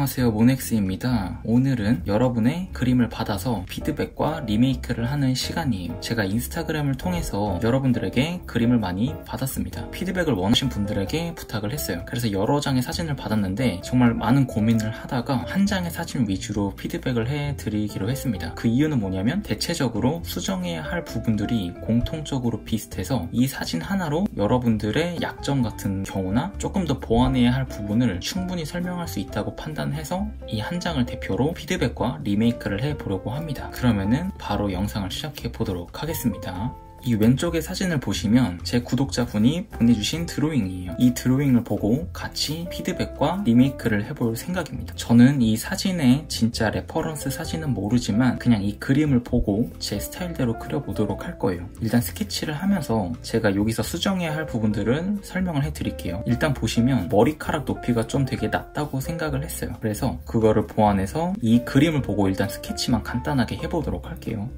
안녕하세요, 모넥스입니다. 오늘은 여러분의 그림을 받아서 피드백과 리메이크를 하는 시간이에요. 제가 인스타그램을 통해서 여러분들에게 그림을 많이 받았습니다. 피드백을 원하신 분들에게 부탁을 했어요. 그래서 여러 장의 사진을 받았는데 정말 많은 고민을 하다가 한 장의 사진 위주로 피드백을 해드리기로 했습니다. 그 이유는 뭐냐면 대체적으로 수정해야 할 부분들이 공통적으로 비슷해서 이 사진 하나로 여러분들의 약점 같은 경우나 조금 더 보완해야 할 부분을 충분히 설명할 수 있다고 판단해서 이 한 장을 대표로 피드백과 리메이크를 해보려고 합니다. 그러면은 바로 영상을 시작해 보도록 하겠습니다. 이 왼쪽의 사진을 보시면 제 구독자분이 보내주신 드로잉이에요. 이 드로잉을 보고 같이 피드백과 리메이크를 해볼 생각입니다. 저는 이 사진의 진짜 레퍼런스 사진은 모르지만 그냥 이 그림을 보고 제 스타일대로 그려보도록 할 거예요. 일단 스케치를 하면서 제가 여기서 수정해야 할 부분들은 설명을 해드릴게요. 일단 보시면 머리카락 높이가 좀 되게 낮다고 생각을 했어요. 그래서 그거를 보완해서 이 그림을 보고 일단 스케치만 간단하게 해보도록 할게요.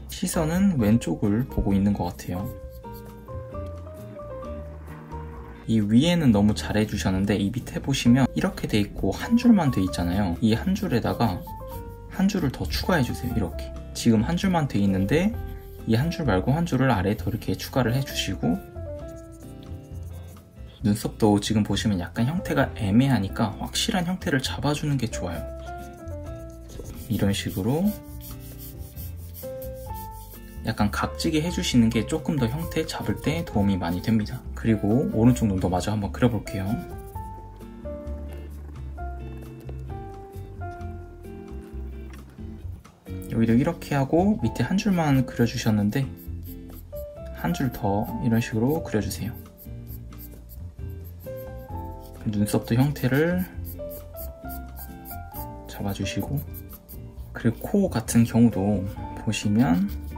시선은 왼쪽을 보고 있는 것 같아요. 이 위에는 너무 잘 해주셨는데 이 밑에 보시면 이렇게 돼 있고 한 줄만 돼 있잖아요. 이 한 줄에다가 한 줄을 더 추가해주세요. 이렇게 지금 한 줄만 돼 있는데 이 한 줄 말고 한 줄을 아래에 더 이렇게 추가를 해주시고, 눈썹도 지금 보시면 약간 형태가 애매하니까 확실한 형태를 잡아주는 게 좋아요. 이런 식으로 약간 각지게 해주시는 게 조금 더 형태 잡을 때 도움이 많이 됩니다. 그리고 오른쪽 눈도 마저 한번 그려볼게요. 여기도 이렇게 하고 밑에 한 줄만 그려주셨는데 한 줄 더 이런 식으로 그려주세요. 눈썹도 형태를 잡아주시고, 그리고 코 같은 경우도 보시면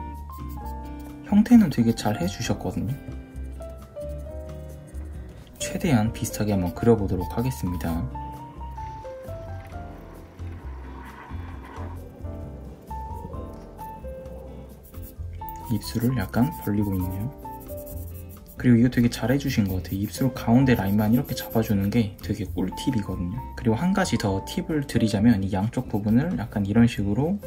형태는 되게 잘 해주셨거든요. 최대한 비슷하게 한번 그려보도록 하겠습니다. 입술을 약간 벌리고 있네요. 그리고 이거 되게 잘 해주신 것 같아요. 입술 가운데 라인만 이렇게 잡아주는 게 되게 꿀팁이거든요. 그리고 한 가지 더 팁을 드리자면 이 양쪽 부분을 약간 이런 식으로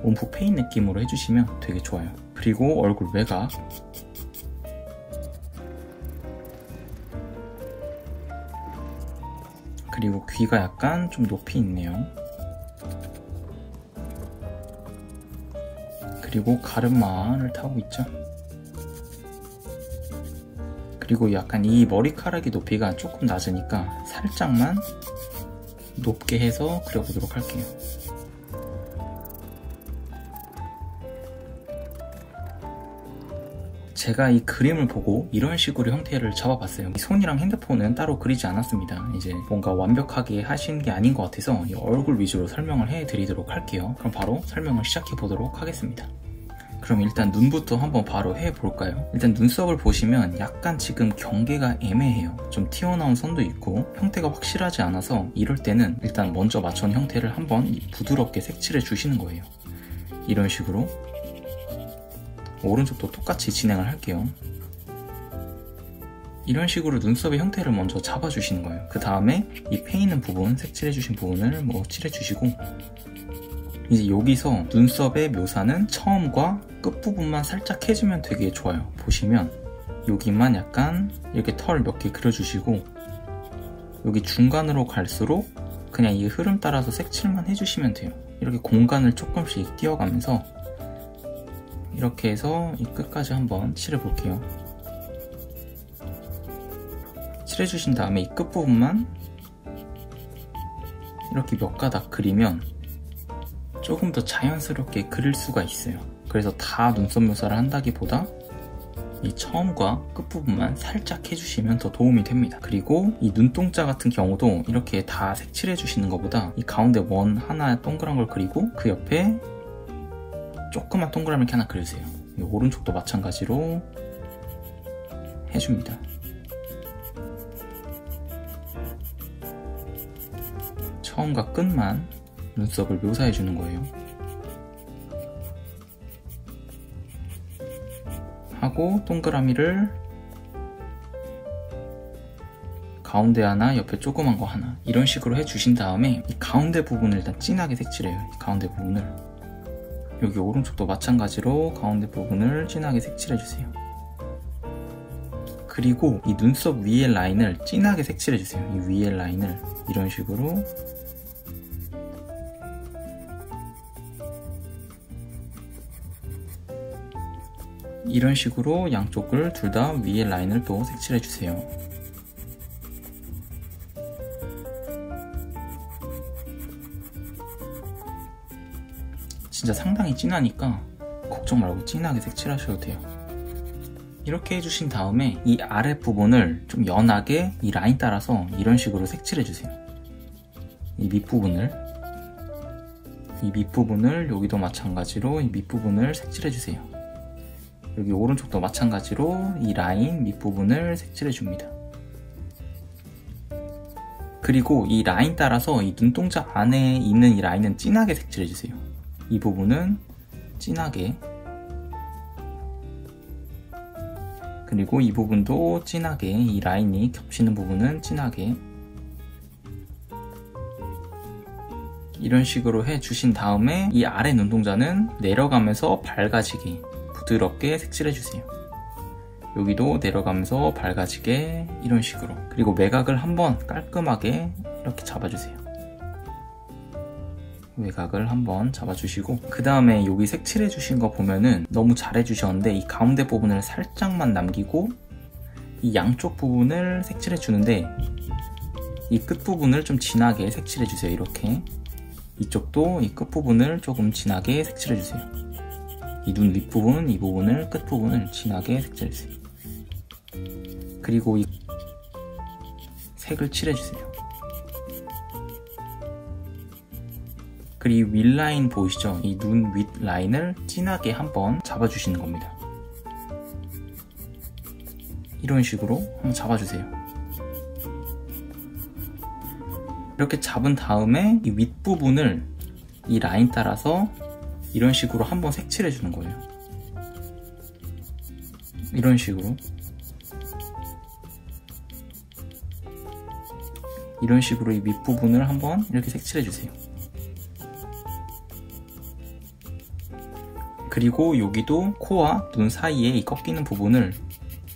온프 페인 느낌으로 해주시면 되게 좋아요. 그리고 얼굴 외곽, 그리고 귀가 약간 좀 높이 있네요. 그리고 가르마를 타고 있죠. 그리고 약간 이 머리카락의 높이가 조금 낮으니까 살짝만 높게 해서 그려보도록 할게요. 제가 이 그림을 보고 이런 식으로 형태를 잡아봤어요. 손이랑 핸드폰은 따로 그리지 않았습니다. 이제 뭔가 완벽하게 하신 게 아닌 것 같아서 이 얼굴 위주로 설명을 해드리도록 할게요. 그럼 바로 설명을 시작해 보도록 하겠습니다. 그럼 일단 눈부터 한번 바로 해볼까요? 일단 눈썹을 보시면 약간 지금 경계가 애매해요. 좀 튀어나온 선도 있고 형태가 확실하지 않아서 이럴 때는 일단 먼저 맞춰놓은 형태를 한번 부드럽게 색칠해 주시는 거예요. 이런 식으로 오른쪽도 똑같이 진행을 할게요. 이런 식으로 눈썹의 형태를 먼저 잡아주시는 거예요. 그 다음에 이 패이는 부분, 색칠해주신 부분을 뭐 칠해주시고, 이제 여기서 눈썹의 묘사는 처음과 끝부분만 살짝 해주면 되게 좋아요. 보시면 여기만 약간 이렇게 털 몇 개 그려주시고, 여기 중간으로 갈수록 그냥 이 흐름 따라서 색칠만 해주시면 돼요. 이렇게 공간을 조금씩 띄어가면서 이렇게 해서 이 끝까지 한번 칠해볼게요. 칠해주신 다음에 이 끝부분만 이렇게 몇 가닥 그리면 조금 더 자연스럽게 그릴 수가 있어요. 그래서 다 눈썹 묘사를 한다기보다 이 처음과 끝부분만 살짝 해주시면 더 도움이 됩니다. 그리고 이 눈동자 같은 경우도 이렇게 다 색칠해 주시는 것보다 이 가운데 원 하나 동그란 걸 그리고 그 옆에 조그만 동그라미 이렇게 하나 그려주세요. 이 오른쪽도 마찬가지로 해줍니다. 처음과 끝만 눈썹을 묘사해 주는 거예요. 하고 동그라미를 가운데 하나, 옆에 조그만 거 하나 이런 식으로 해주신 다음에 이 가운데 부분을 일단 진하게 색칠해요. 이 가운데 부분을. 여기 오른쪽도 마찬가지로 가운데 부분을 진하게 색칠해주세요. 그리고 이 눈썹 위에 라인을 진하게 색칠해주세요. 이 위에 라인을 이런 식으로. 이런 식으로 양쪽을 둘 다 위에 라인을 또 색칠해주세요. 진짜 상당히 진하니까 걱정 말고 진하게 색칠하셔도 돼요. 이렇게 해주신 다음에 이 아랫부분을 좀 연하게 이 라인 따라서 이런 식으로 색칠해주세요. 이 밑부분을 여기도 마찬가지로 이 밑부분을 색칠해주세요. 여기 오른쪽도 마찬가지로 이 라인 밑부분을 색칠해줍니다. 그리고 이 라인 따라서 이 눈동자 안에 있는 이 라인은 진하게 색칠해주세요. 이 부분은 진하게, 그리고 이 부분도 진하게, 이 라인이 겹치는 부분은 진하게 이런 식으로 해주신 다음에 이 아래 눈동자는 내려가면서 밝아지게 부드럽게 색칠해주세요. 여기도 내려가면서 밝아지게 이런 식으로. 그리고 매각을 한번 깔끔하게 이렇게 잡아주세요. 외곽을 한번 잡아주시고 그 다음에 여기 색칠해주신 거 보면은 너무 잘해주셨는데 이 가운데 부분을 살짝만 남기고 이 양쪽 부분을 색칠해주는데 이 끝부분을 좀 진하게 색칠해주세요. 이렇게 이쪽도 이 끝부분을 조금 진하게 색칠해주세요. 이 눈 윗부분, 이 부분을 끝부분을 진하게 색칠해주세요. 그리고 이 색을 칠해주세요. 그리고 윗라인 보이시죠? 이 눈 윗라인을 진하게 한번 잡아주시는 겁니다. 이런 식으로 한번 잡아주세요. 이렇게 잡은 다음에 이 윗부분을 이 라인 따라서 이런 식으로 한번 색칠해주는 거예요. 이런 식으로. 이런 식으로 이 윗부분을 한번 이렇게 색칠해주세요. 그리고 여기도 코와 눈 사이에 이 꺾이는 부분을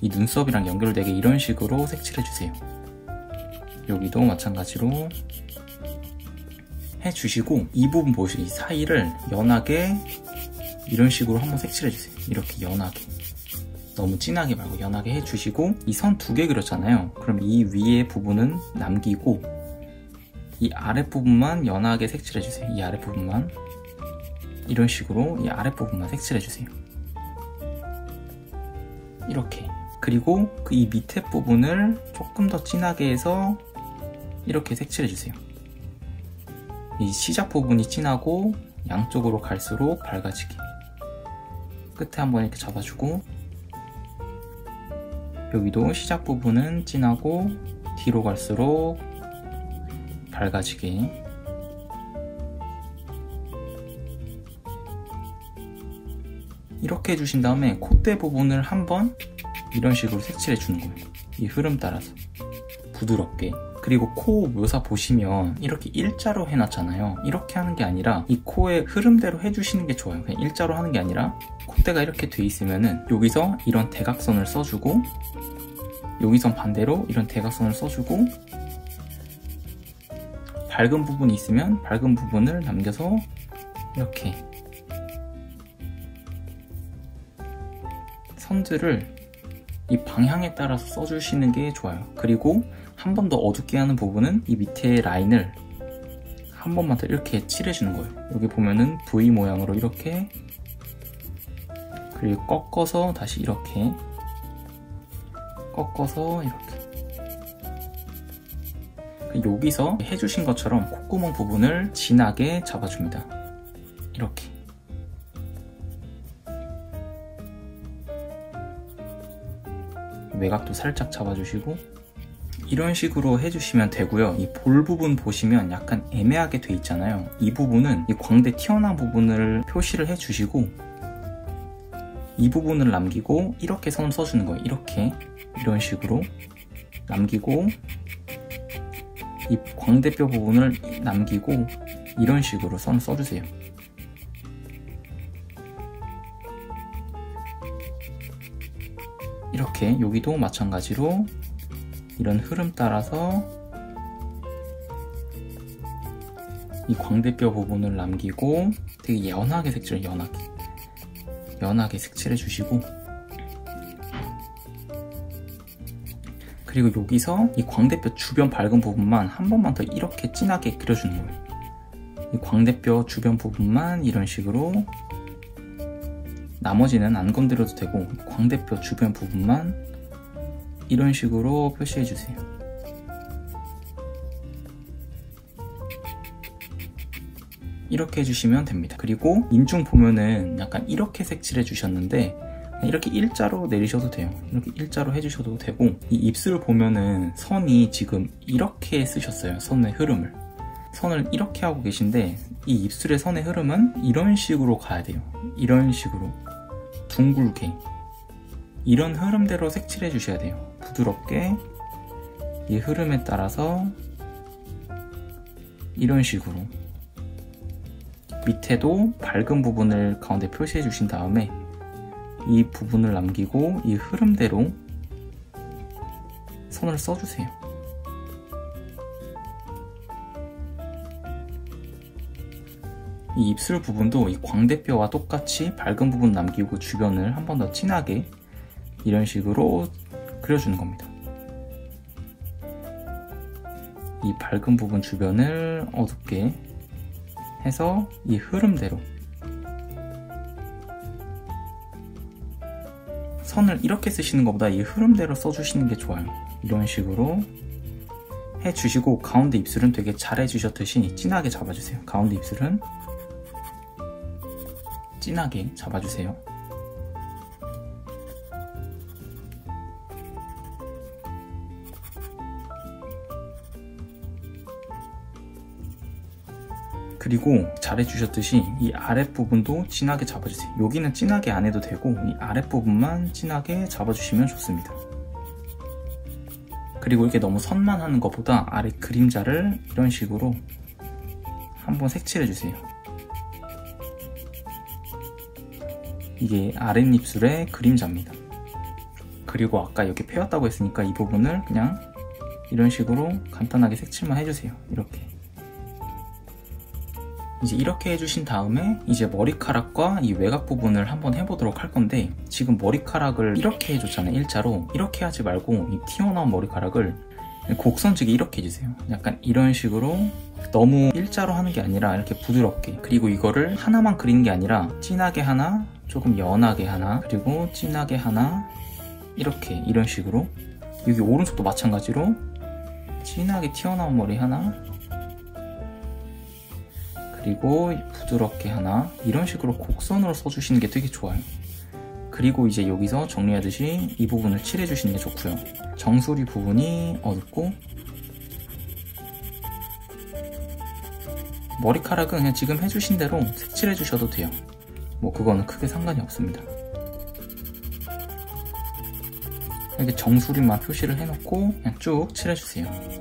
이 눈썹이랑 연결되게 이런 식으로 색칠해주세요. 여기도 마찬가지로 해주시고 이 부분 보시죠. 이 사이를 연하게 이런 식으로 한번 색칠해주세요. 이렇게 연하게. 너무 진하게 말고 연하게 해주시고 이 선 2개 그렸잖아요. 그럼 이 위에 부분은 남기고 이 아랫부분만 연하게 색칠해주세요. 이 아랫부분만. 이런 식으로 이 아랫부분만 색칠해주세요. 이렇게. 그리고 그 이 밑에 부분을 조금 더 진하게 해서 이렇게 색칠해주세요. 이 시작 부분이 진하고 양쪽으로 갈수록 밝아지게. 끝에 한번 이렇게 잡아주고 여기도 시작 부분은 진하고 뒤로 갈수록 밝아지게. 이렇게 해주신 다음에 콧대 부분을 한번 이런 식으로 색칠해 주는 거예요. 이 흐름 따라서 부드럽게. 그리고 코 묘사 보시면 이렇게 일자로 해놨잖아요. 이렇게 하는 게 아니라 이 코의 흐름대로 해주시는 게 좋아요. 그냥 일자로 하는 게 아니라 콧대가 이렇게 돼 있으면은 여기서 이런 대각선을 써주고 여기선 반대로 이런 대각선을 써주고 밝은 부분이 있으면 밝은 부분을 남겨서 이렇게 선들을 이 방향에 따라서 써주시는 게 좋아요. 그리고 한 번 더 어둡게 하는 부분은 이 밑에 라인을 한 번만 더 이렇게 칠해주는 거예요. 여기 보면은 V 모양으로 이렇게, 그리고 꺾어서 다시 이렇게, 꺾어서 이렇게. 여기서 해주신 것처럼 콧구멍 부분을 진하게 잡아줍니다. 이렇게. 외곽도 살짝 잡아주시고 이런 식으로 해주시면 되고요. 이 볼 부분 보시면 약간 애매하게 돼 있잖아요. 이 부분은 이 광대 튀어나온 부분을 표시를 해주시고 이 부분을 남기고 이렇게 선 써주는 거예요. 이렇게 이런 식으로 남기고 이 광대뼈 부분을 남기고 이런 식으로 선을 써주세요. 이렇게 여기도 마찬가지로 이런 흐름 따라서 이 광대뼈 부분을 남기고 되게 연하게 색칠을 연하게 색칠해 주시고, 그리고 여기서 이 광대뼈 주변 밝은 부분만 한 번만 더 이렇게 진하게 그려주는 거예요. 이 광대뼈 주변 부분만 이런 식으로, 나머지는 안 건드려도 되고 광대뼈 주변 부분만 이런 식으로 표시해 주세요. 이렇게 해주시면 됩니다. 그리고 인중 보면은 약간 이렇게 색칠해 주셨는데 이렇게 일자로 내리셔도 돼요. 이렇게 일자로 해주셔도 되고, 이 입술 보면은 선이 지금 이렇게 쓰셨어요. 선의 흐름을. 선을 이렇게 하고 계신데 이 입술의 선의 흐름은 이런 식으로 가야 돼요. 이런 식으로 둥글게 이런 흐름대로 색칠해 주셔야 돼요. 부드럽게 이 흐름에 따라서 이런 식으로 밑에도 밝은 부분을 가운데 표시해 주신 다음에 이 부분을 남기고 이 흐름대로 선을 써주세요. 이 입술 부분도 이 광대뼈와 똑같이 밝은 부분 남기고 주변을 한 번 더 진하게 이런 식으로 그려주는 겁니다. 이 밝은 부분 주변을 어둡게 해서 이 흐름대로 선을 이렇게 쓰시는 것보다 이 흐름대로 써주시는 게 좋아요. 이런 식으로 해주시고, 가운데 입술은 되게 잘 해주셨듯이 진하게 잡아주세요. 가운데 입술은 진하게 잡아주세요. 그리고 잘해주셨듯이 이 아랫부분도 진하게 잡아주세요. 여기는 진하게 안 해도 되고 이 아랫부분만 진하게 잡아주시면 좋습니다. 그리고 이렇게 너무 선만 하는 것보다 아래 그림자를 이런 식으로 한번 색칠해주세요. 이게 아랫입술의 그림자입니다. 그리고 아까 여기 펴였다고 했으니까 이 부분을 그냥 이런 식으로 간단하게 색칠만 해주세요. 이렇게. 이제 이렇게 해주신 다음에 이제 머리카락과 이 외곽 부분을 한번 해보도록 할 건데, 지금 머리카락을 이렇게 해줬잖아요. 일자로. 이렇게 하지 말고 이 튀어나온 머리카락을 곡선지게 이렇게 해주세요. 약간 이런 식으로 너무 일자로 하는 게 아니라 이렇게 부드럽게. 그리고 이거를 하나만 그리는 게 아니라 진하게 하나, 조금 연하게 하나, 그리고 진하게 하나, 이렇게 이런 식으로. 여기 오른쪽도 마찬가지로 진하게 튀어나온 머리 하나, 그리고 부드럽게 하나, 이런 식으로 곡선으로 써주시는 게 되게 좋아요. 그리고 이제 여기서 정리하듯이 이 부분을 칠해주시는 게 좋고요. 정수리 부분이 어둡고, 머리카락은 그냥 지금 해주신 대로 색칠해주셔도 돼요. 뭐 그거는 크게 상관이 없습니다. 이렇게 정수리만 표시를 해놓고 그냥 쭉 칠해주세요.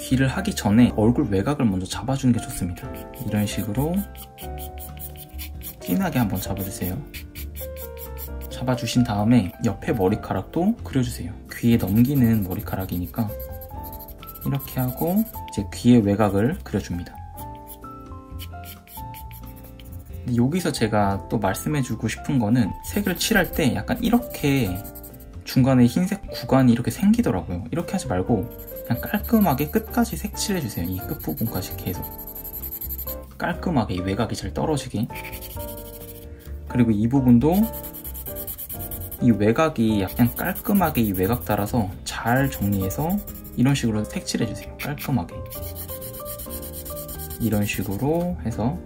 귀를 하기 전에 얼굴 외곽을 먼저 잡아주는 게 좋습니다. 이런 식으로 진하게 한번 잡아주세요. 잡아주신 다음에 옆에 머리카락도 그려주세요. 귀에 넘기는 머리카락이니까 이렇게 하고 이제 귀의 외곽을 그려줍니다. 여기서 제가 또 말씀해주고 싶은 거는, 색을 칠할 때 약간 이렇게 중간에 흰색 구간이 이렇게 생기더라고요. 이렇게 하지 말고 그냥 깔끔하게 끝까지 색칠해주세요. 이 끝부분까지 계속 깔끔하게 이 외곽이 잘 떨어지게. 그리고 이 부분도 이 외곽이 약간 깔끔하게 이 외곽 따라서 잘 정리해서 이런 식으로 색칠해주세요. 깔끔하게 이런 식으로 해서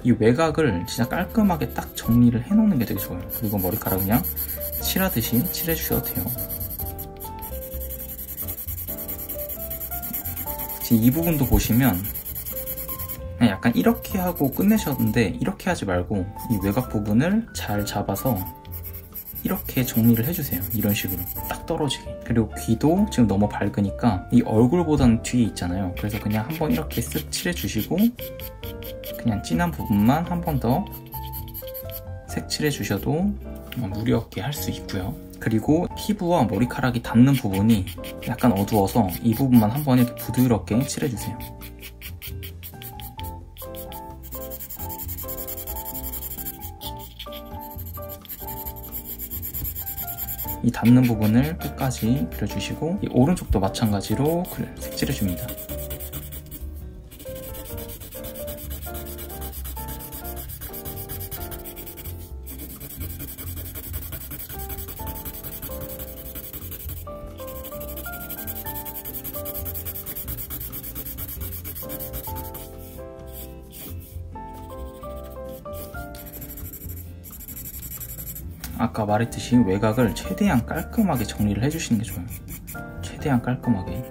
이 외곽을 진짜 깔끔하게 딱 정리를 해놓는 게 되게 좋아요. 그리고 머리카락 그냥 칠하듯이 칠해주셔도 돼요. 지금 이 부분도 보시면 그냥 약간 이렇게 하고 끝내셨는데 이렇게 하지 말고 이 외곽 부분을 잘 잡아서 이렇게 정리를 해주세요. 이런 식으로 딱 떨어지게. 그리고 귀도 지금 너무 밝으니까 이 얼굴보다는 뒤에 있잖아요. 그래서 그냥 한번 이렇게 쓱 칠해주시고 그냥 진한 부분만 한 번 더 색칠해주셔도 무리 없게 할 수 있고요. 그리고 피부와 머리카락이 닿는 부분이 약간 어두워서 이 부분만 한번 이렇게 부드럽게 칠해주세요. 이 닿는 부분을 끝까지 그려주시고 이 오른쪽도 마찬가지로 색칠해줍니다. 아까 말했듯이 외곽을 최대한 깔끔하게 정리를 해주시는 게 좋아요. 최대한 깔끔하게.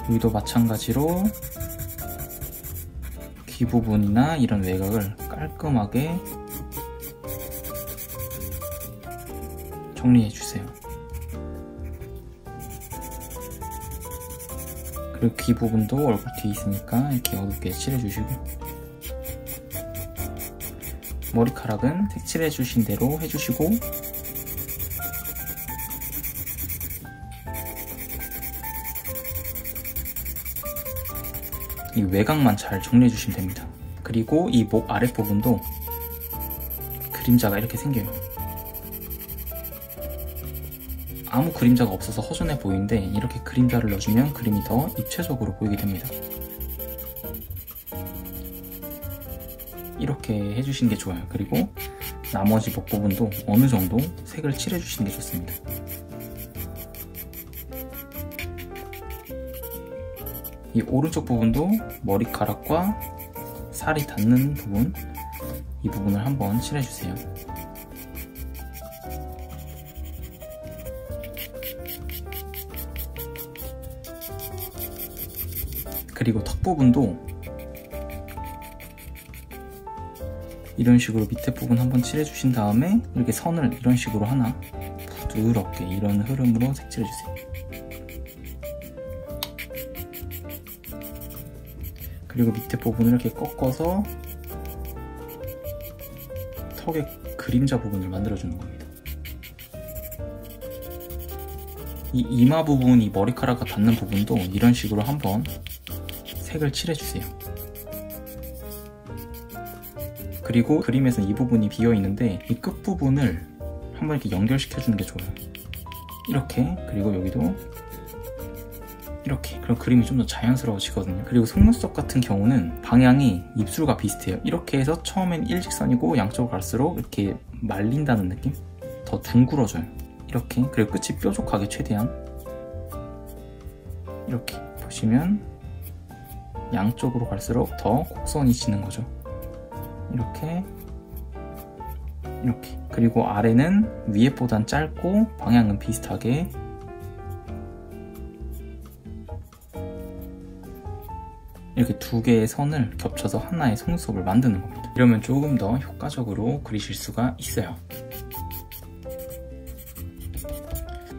여기도 마찬가지로 귀 부분이나 이런 외곽을 깔끔하게 정리해주세요. 그리고 귀 부분도 얼굴 뒤에 있으니까 이렇게 어둡게 칠해주시고 머리카락은 색칠해주신 대로 해주시고 이 외곽만 잘 정리해주시면 됩니다. 그리고 이 목 아랫부분도 그림자가 이렇게 생겨요. 아무 그림자가 없어서 허전해 보이는데 이렇게 그림자를 넣어주면 그림이 더 입체적으로 보이게 됩니다. 이렇게 해주시는 게 좋아요. 그리고 나머지 목 부분도 어느 정도 색을 칠해주시는 게 좋습니다. 이 오른쪽 부분도 머리카락과 살이 닿는 부분, 이 부분을 한번 칠해주세요. 그리고 턱 부분도 이런 식으로 밑에 부분 한번 칠해주신 다음에 이렇게 선을 이런 식으로 하나 부드럽게 이런 흐름으로 색칠해주세요. 그리고 밑에 부분을 이렇게 꺾어서 턱의 그림자 부분을 만들어주는 겁니다. 이 이마 부분, 이 머리카락과 닿는 부분도 이런 식으로 한번 색을 칠해주세요. 그리고 그림에서는 이 부분이 비어있는데 이 끝부분을 한번 이렇게 연결시켜주는 게 좋아요. 이렇게, 그리고 여기도 이렇게. 그럼 그림이 좀 더 자연스러워지거든요. 그리고 속눈썹 같은 경우는 방향이 입술과 비슷해요. 이렇게 해서 처음엔 일직선이고 양쪽으로 갈수록 이렇게 말린다는 느낌? 더 둥그러져요. 이렇게. 그리고 끝이 뾰족하게 최대한 이렇게 보시면 양쪽으로 갈수록 더 곡선이 지는 거죠. 이렇게 이렇게. 그리고 아래는 위에보단 짧고 방향은 비슷하게 이렇게 두 개의 선을 겹쳐서 하나의 속눈썹을 만드는 겁니다. 이러면 조금 더 효과적으로 그리실 수가 있어요.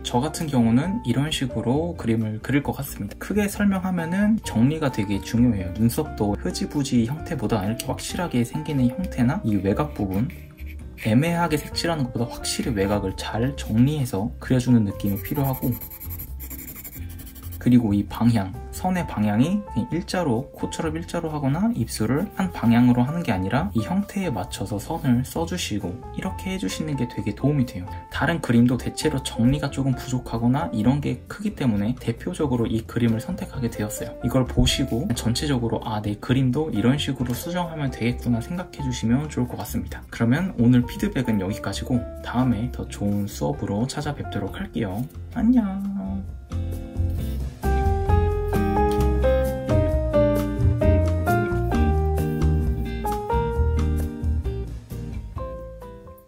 저 같은 경우는 이런 식으로 그림을 그릴 것 같습니다. 크게 설명하면은 정리가 되게 중요해요. 눈썹도 흐지부지 형태보다 이렇게 확실하게 생기는 형태나 이 외곽 부분, 애매하게 색칠하는 것보다 확실히 외곽을 잘 정리해서 그려주는 느낌이 필요하고, 그리고 이 방향, 선의 방향이 일자로, 코처럼 일자로 하거나 입술을 한 방향으로 하는 게 아니라 이 형태에 맞춰서 선을 써주시고 이렇게 해주시는 게 되게 도움이 돼요. 다른 그림도 대체로 정리가 조금 부족하거나 이런 게 크기 때문에 대표적으로 이 그림을 선택하게 되었어요. 이걸 보시고 전체적으로 내 그림도 이런 식으로 수정하면 되겠구나 생각해 주시면 좋을 것 같습니다. 그러면 오늘 피드백은 여기까지고 다음에 더 좋은 수업으로 찾아뵙도록 할게요. 안녕.